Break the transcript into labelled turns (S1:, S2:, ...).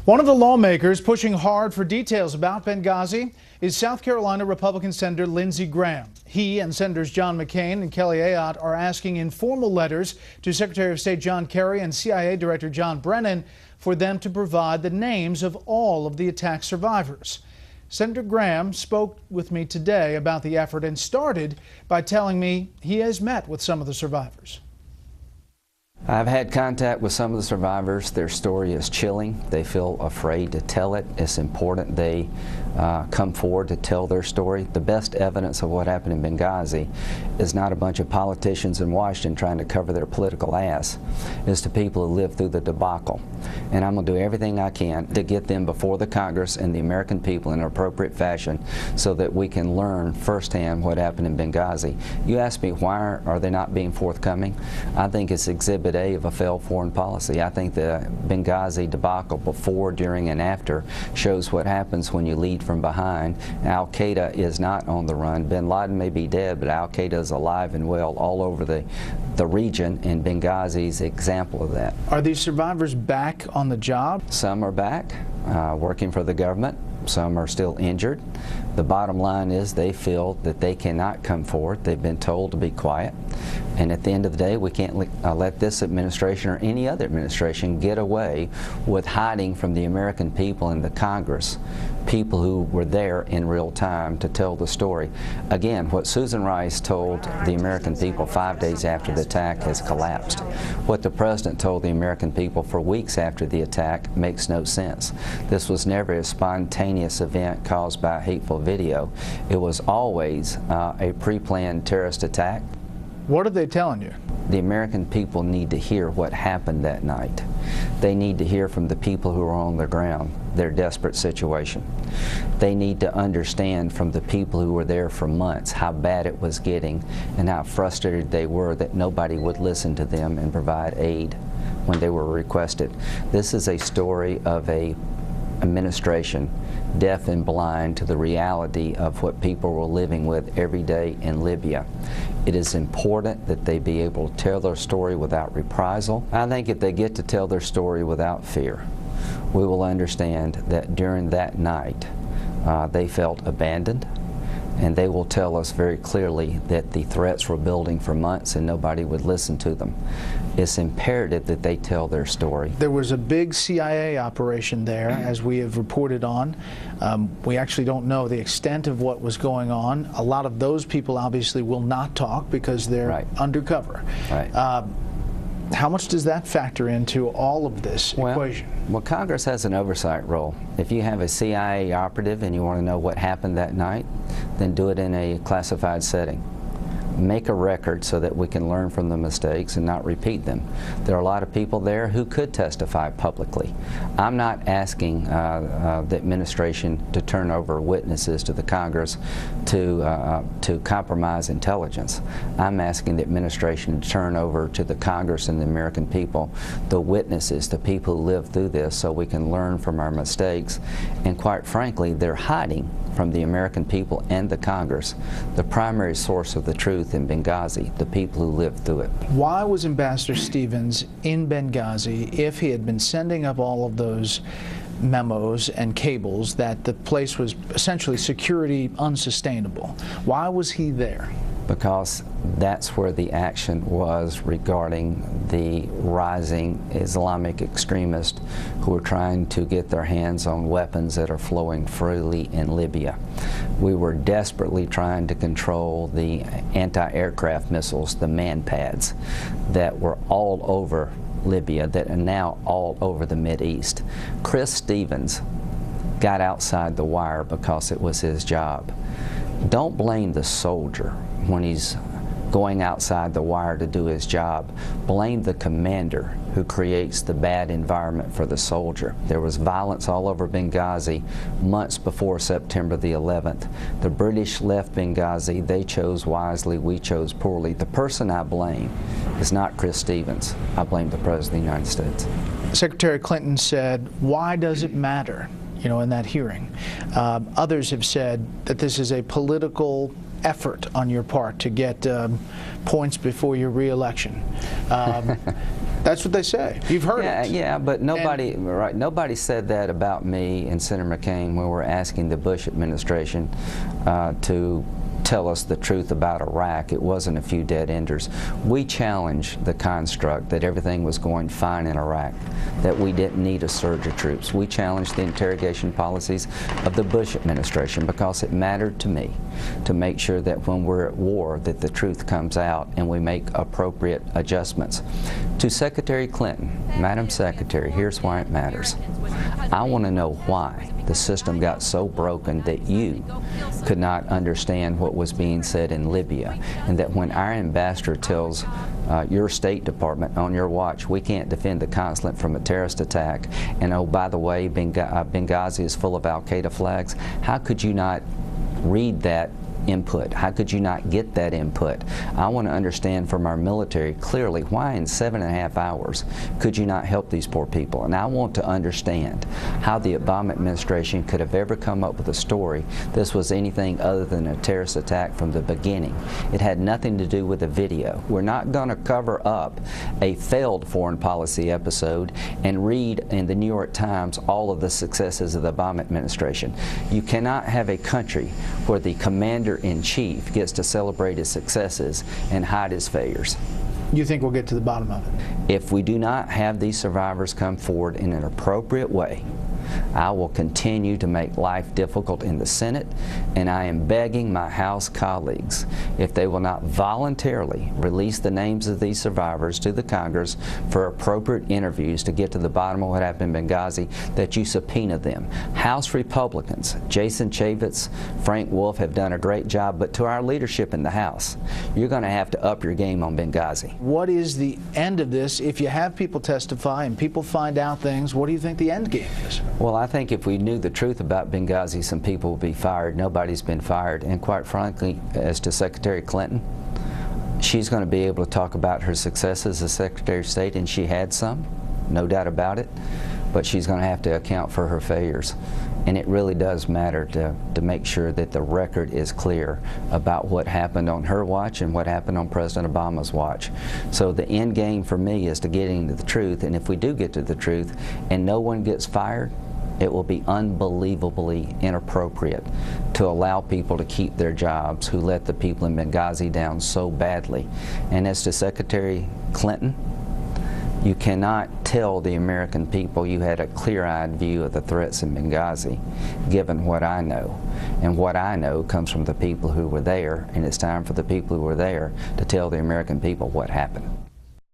S1: One of the lawmakers pushing hard for details about Benghazi is South Carolina Republican Senator Lindsey Graham. He and Senators John McCain and Kelly Ayotte are asking informal letters to Secretary of State John Kerry and CIA Director John Brennan for them to provide the names of all of the attack survivors. Senator Graham spoke with me today about the effort and started by telling me he has met with some of the survivors.
S2: I've had contact with some of the survivors. Their story is chilling. They feel afraid to tell it. It's important they come forward to tell their story. The best evidence of what happened in Benghazi is not a bunch of politicians in Washington trying to cover their political ass. It's the people who lived through the debacle. And I'm going to do everything I can to get them before the Congress and the American people in an appropriate fashion so that we can learn firsthand what happened in Benghazi. You ask me why are they not being forthcoming? I think it's Exhibit A of a failed foreign policy. I think the Benghazi debacle before, during, and after shows what happens when you lead from behind. Al-Qaeda is not on the run. Bin Laden may be dead, but Al-Qaeda is alive and well all over the region, and Benghazi's example of that.
S1: Are these survivors back on the job?
S2: Some are back, working for the government. Some are still injured. The bottom line is they feel that they cannot come forward. They've been told to be quiet. And at the end of the day, we can't let this administration or any other administration get away with hiding from the American people and the Congress, people who were there in real time to tell the story. Again, what Susan Rice told the American people 5 days after the attack has collapsed. What the President told the American people for weeks after the attack makes no sense. This was never a spontaneous event caused by a hateful video. It was always a pre-planned terrorist attack.
S1: What are they telling you?
S2: The American people need to hear what happened that night. They need to hear from the people who are on the ground their desperate situation. They need to understand from the people who were there for months how bad it was getting and how frustrated they were that nobody would listen to them and provide aid when they were requested. This is a story of a administration deaf and blind to the reality of what people were living with every day in Libya. It is important that they be able to tell their story without reprisal. I think if they get to tell their story without fear, we will understand that during that night they felt abandoned, and they will tell us very clearly that the threats were building for months and nobody would listen to them. It's imperative that they tell their story.
S1: There was a big CIA operation there, as we have reported on. We actually don't know the extent of what was going on. A lot of those people obviously will not talk because they're undercover.
S2: Right.
S1: How much does that factor into all of this equation?
S2: Well, Congress has an oversight role. If you have a CIA operative and you want to know what happened that night, then do it in a classified setting. Make a record so that we can learn from the mistakes and not repeat them. There are a lot of people there who could testify publicly. I'm not asking the administration to turn over witnesses to the Congress to compromise intelligence. I'm asking the administration to turn over to the Congress and the American people the witnesses, the people who lived through this, so we can learn from our mistakes. And quite frankly, they're hiding from the American people and the Congress the primary source of the truth in Benghazi, the people who lived through it.
S1: Why was Ambassador Stevens in Benghazi if he had been sending up all of those memos and cables that the place was essentially security unsustainable? Why was he there?
S2: Because that's where the action was regarding the rising Islamic extremists who are trying to get their hands on weapons that are flowing freely in Libya. We were desperately trying to control the anti-aircraft missiles, the man-pads, that were all over Libya, that are now all over the Mideast. Chris Stevens got outside the wire because it was his job. Don't blame the soldier when he's going outside the wire to do his job. Blame the commander who creates the bad environment for the soldier. There was violence all over Benghazi months before September the 11th. The British left Benghazi. They chose wisely. We chose poorly. The person I blame is not Chris Stevens. I blame the President of the United States.
S1: Secretary Clinton said, "Why does it matter?" In that hearing. Others have said that this is a political effort on your part to get points before your re-election. That's what they say. You've heard it.
S2: Yeah, but nobody said that about me and Senator McCain when we're asking the Bush administration to tell us the truth about Iraq. It wasn't a few dead-enders. We challenged the construct that everything was going fine in Iraq, that we didn't need a surge of troops. We challenged the interrogation policies of the Bush administration because it mattered to me to make sure that when we're at war that the truth comes out and we make appropriate adjustments. To Secretary Clinton, Madam Secretary, here's why it matters. I want to know why the system got so broken that you could not understand what was being said in Libya, and that when our ambassador tells your State Department on your watch we can't defend the consulate from a terrorist attack, and oh, by the way, Benghazi is full of al-Qaeda flags, how could you not read that input? How could you not get that input? I want to understand from our military clearly why in 7.5 hours could you not help these poor people? And I want to understand how the Obama administration could have ever come up with a story this was anything other than a terrorist attack from the beginning. It had nothing to do with the video. We're not going to cover up a failed foreign policy episode and read in the New York Times all of the successes of the Obama administration. You cannot have a country where the commander-in-chief gets to celebrate his successes and hide his failures.
S1: You think we'll get to the bottom of it?
S2: If we do not have these survivors come forward in an appropriate way, I will continue to make life difficult in the Senate, and I am begging my House colleagues, if they will not voluntarily release the names of these survivors to the Congress for appropriate interviews to get to the bottom of what happened in Benghazi, that you subpoena them. House Republicans, Jason Chaffetz, Frank Wolf, have done a great job, but to our leadership in the House, you're going to have to up your game on Benghazi.
S1: What is the end of this? If you have people testify and people find out things, what do you think the end game is?
S2: Well, I think if we knew the truth about Benghazi, some people would be fired. Nobody's been fired. And quite frankly, as to Secretary Clinton, she's going to be able to talk about her successes as Secretary of State, and she had some, no doubt about it, but she's going to have to account for her failures. And it really does matter to make sure that the record is clear about what happened on her watch and what happened on President Obama's watch. So the end game for me is to get into the truth, and if we do get to the truth and no one gets fired, it will be unbelievably inappropriate to allow people to keep their jobs who let the people in Benghazi down so badly. And as to Secretary Clinton, you cannot tell the American people you had a clear-eyed view of the threats in Benghazi, given what I know. And what I know comes from the people who were there, and it's time for the people who were there to tell the American people what happened.